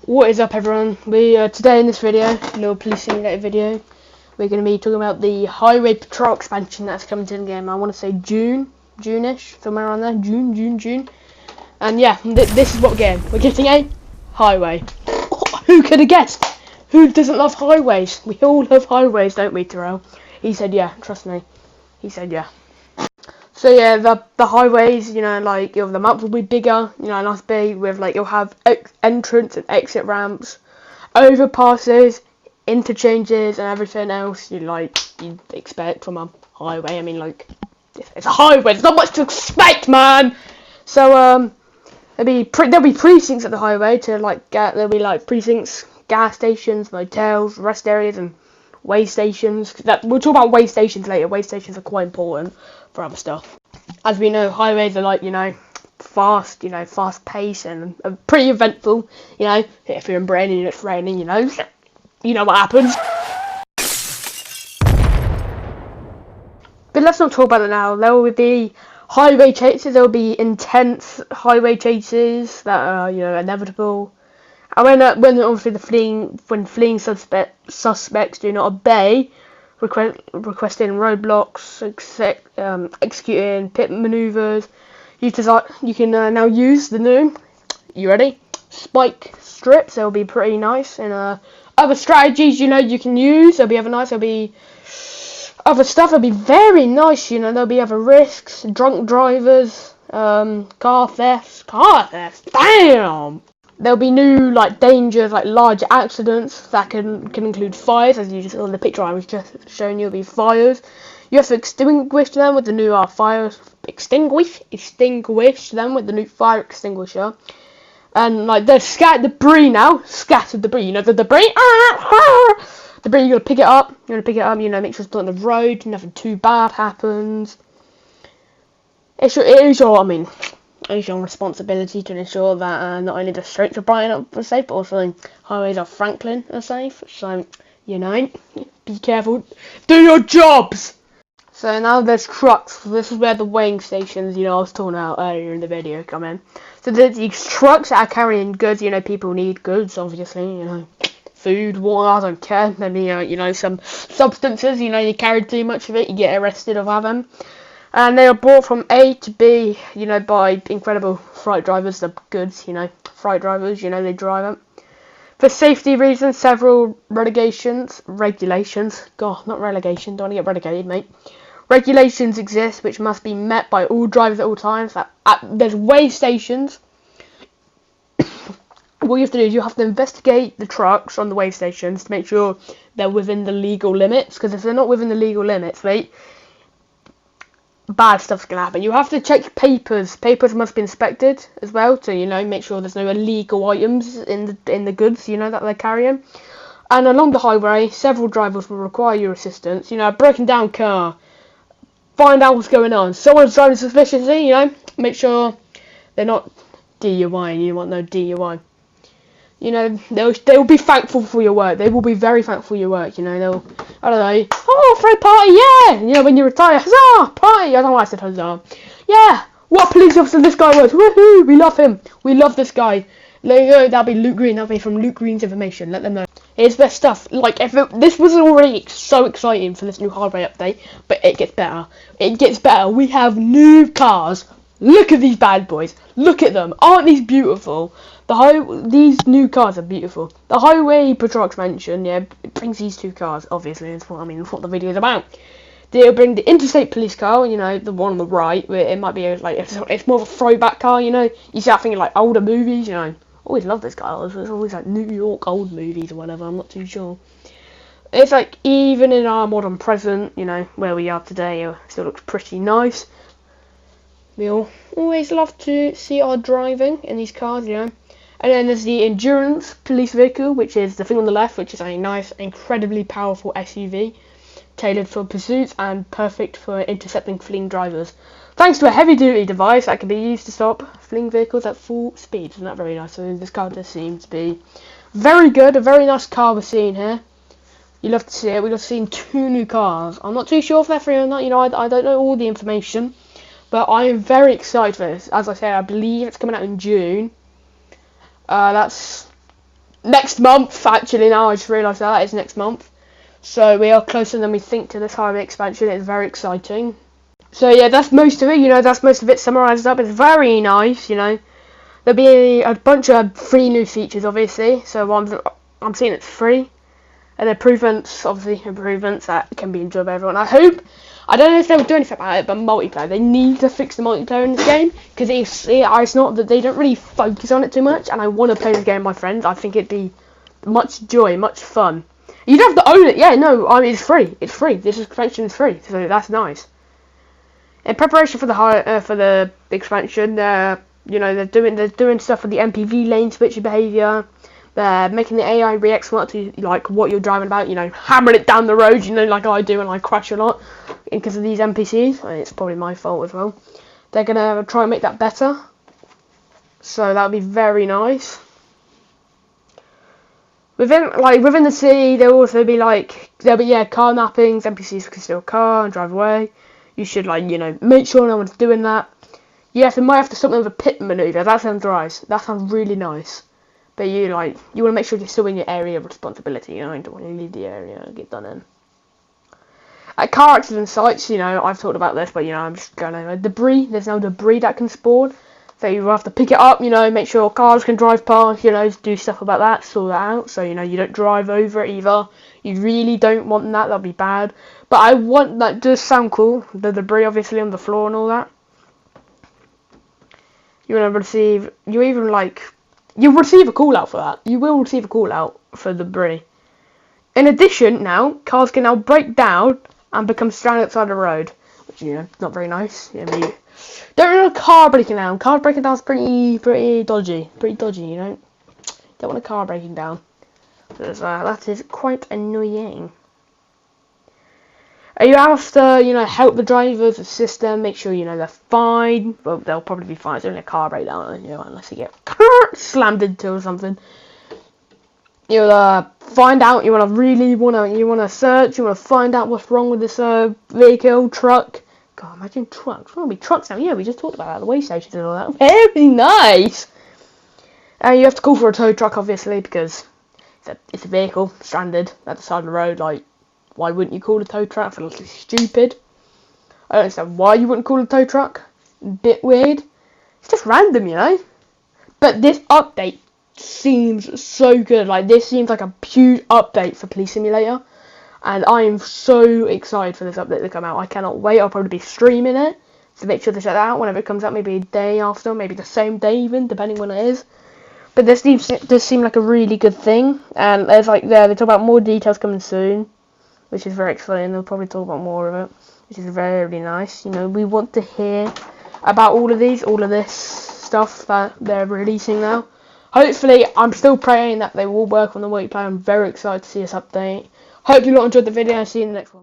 What is up, everyone? We today in this video, little police simulator video, we're going to be talking about the highway patrol expansion that's coming to the game. I want to say June-ish, somewhere around there, June. And yeah, this is what we're getting. We're getting a highway. Who could have guessed? Who doesn't love highways? We all love highways, don't we, Terrell? He said yeah. Trust me. He said yeah. So yeah, the highways, like the map will be bigger, nice big with you'll have entrance and exit ramps, overpasses, interchanges, and everything else you'd expect from a highway. I mean, it's a highway. There's not much to expect, man. So there'll be precincts at the highway there'll be precincts, gas stations, motels, rest areas, and way stations. We'll talk about way stations later. Way stations are quite important for other stuff. As we know, highways are fast, fast paced and pretty eventful. If you're in Brandon and it's raining, you know what happens. But let's not talk about it now. There will be highway chases. There will be intense highway chases that are inevitable. And when obviously when fleeing suspects do not obey, requesting roadblocks, executing pit maneuvers, you can now use the new, you ready? Spike strips. They'll be pretty nice. And other strategies you can use. They'll be There'll be other stuff. They'll be very nice. There'll be other risks, drunk drivers, car thefts. Damn. There'll be new dangers, large accidents that can include fires, as you just saw in the picture I was just showing you. There'll be fires. You have to extinguish them with the new extinguish them with the new fire extinguisher. And there's scattered debris now. Scattered debris. The debris. Debris. You gotta pick it up. Make sure it's not on the road. Nothing too bad happens. It is your responsibility to ensure that not only the streets of Brighton are safe, but also highways of Franklin are safe. So, be careful. Do your jobs! So now there's trucks. This is where the weighing stations, I was talking about earlier in the video, come in. So there's these trucks that are carrying goods. People need goods, obviously. Food, water, I don't care. Maybe, some substances. You carry too much of it, you get arrested of having. And they are brought from A to B, by incredible freight drivers. The goods, freight drivers, they drive them. For safety reasons, several regulations. God, not relegation. Don't want to get relegated, mate. Regulations exist which must be met by all drivers at all times. There's way stations. What you have to do is you have to investigate the trucks on the way stations to make sure they're within the legal limits. Because if they're not within the legal limits, mate, bad stuff's gonna happen. You have to check papers. Papers must be inspected as well to make sure there's no illegal items in the goods that they're carrying. And along the highway, several drivers will require your assistance. A broken down car. Find out what's going on. Someone's driving suspiciously. Make sure they're not DUI. You want no DUI. They'll be thankful for your work. They will be very thankful for your work. They'll, I don't know, oh, for a party, yeah. When you retire, huzzah, party. I don't know why I said huzzah. Yeah, what police officer this guy was. Woohoo, we love him. We love this guy. That'll be Luke Green. That'll be from Luke Green's information. Let them know. Here's their stuff. This was already so exciting for this new hardware update, but it gets better. It gets better. We have new cars. Look at these bad boys. Look at them. Aren't these beautiful? These new cars are beautiful. The highway patrol expansion, it brings these two cars. Obviously, that's what the video is about. They'll bring the interstate police car, the one on the right. Where it might be it's more of a throwback car. You see that thing in older movies. Always love this car. It's always New York old movies or whatever. I'm not too sure. It's even in our modern present, where we are today, it still looks pretty nice. We always love to see our driving in these cars, And then there's the Endurance police vehicle, which is the thing on the left, which is a nice, incredibly powerful SUV, tailored for pursuits and perfect for intercepting fleeing drivers. Thanks to a heavy-duty device that can be used to stop fleeing vehicles at full speed. Isn't that very nice? So this car does seem to be very good. A very nice car we're seeing here. You love to see it. We've just seen two new cars. I'm not too sure if they're free or not. I don't know all the information. But I am very excited for this. As I said, I believe it's coming out in June. That's next month. Actually, now I just realised that is next month. So we are closer than we think to this highway expansion. It's very exciting. So yeah, that's most of it. That's most of it summarised up. It's very nice. There'll be a bunch of free new features, obviously. So I'm seeing it's free. And improvements, obviously improvements that can be enjoyed by everyone. I don't know if they'll do anything about it, but multiplayer. They need to fix the multiplayer in this game, because it's not that they don't really focus on it too much, and I want to play this game with my friends. I think it'd be much joy, much fun. You don't have to own it. Yeah, no, I mean, it's free. It's free. This expansion is free, so that's nice. In preparation for the expansion, they're doing stuff with the MPV lane switch behavior. They're making the AI react smart to like what you're driving about, hammering it down the road, like I do and I crash a lot because of these NPCs. And it's probably my fault as well. They're gonna try and make that better, so that'll be very nice. Within the city, there'll also be car mappings. NPCs can steal a car and drive away. You should make sure no one's doing that. Might have to stop them with a pit maneuver. That sounds nice. That sounds really nice. But you want to make sure you're still in your area of responsibility. You don't want to leave the area and get done in. At car accident sites, I've talked about this, but I'm just going over debris. There's now debris that can spawn, so you have to pick it up. Make sure cars can drive past. Do stuff about that, sort that out. So you don't drive over it either. You really don't want that. That'd be bad. But I want that. Does sound cool. The debris, obviously, on the floor and all that. You want to receive. You'll receive a call out for that. You will receive a call out for the debris. In addition, now cars can now break down and become stranded outside the road, which not very nice. Don't want a car breaking down. Car breaking down is pretty dodgy. Don't want a car breaking down. That is quite annoying. You have to, help the drivers, assist them, make sure, they're fine. Well, they'll probably be fine. It's only a car breakdown, unless you get slammed into or something. You'll find out, you want to search, you want to find out what's wrong with this vehicle, truck. God, imagine trucks. There'll be trucks now. Yeah, we just talked about that, the way stations and all that. Very nice. You have to call for a tow truck, obviously, because it's a vehicle stranded at the side of the road, why wouldn't you call a tow truck? I feel stupid. I don't understand why you wouldn't call a tow truck. Bit weird. It's just random, But this update seems so good. This seems like a huge update for Police Simulator. And I am so excited for this update to come out. I cannot wait. I'll probably be streaming it. So make sure to check that out whenever it comes out. Maybe a day after. Maybe the same day even, depending when it is. But this does seem like a really good thing. And there's they talk about more details coming soon, which is very exciting. They'll probably talk about more of it, which is very nice. We want to hear about all of this stuff that they're releasing now. Hopefully, I'm still praying that they will work on the multiplayer. I'm very excited to see this update. Hope you all enjoyed the video. See you in the next one.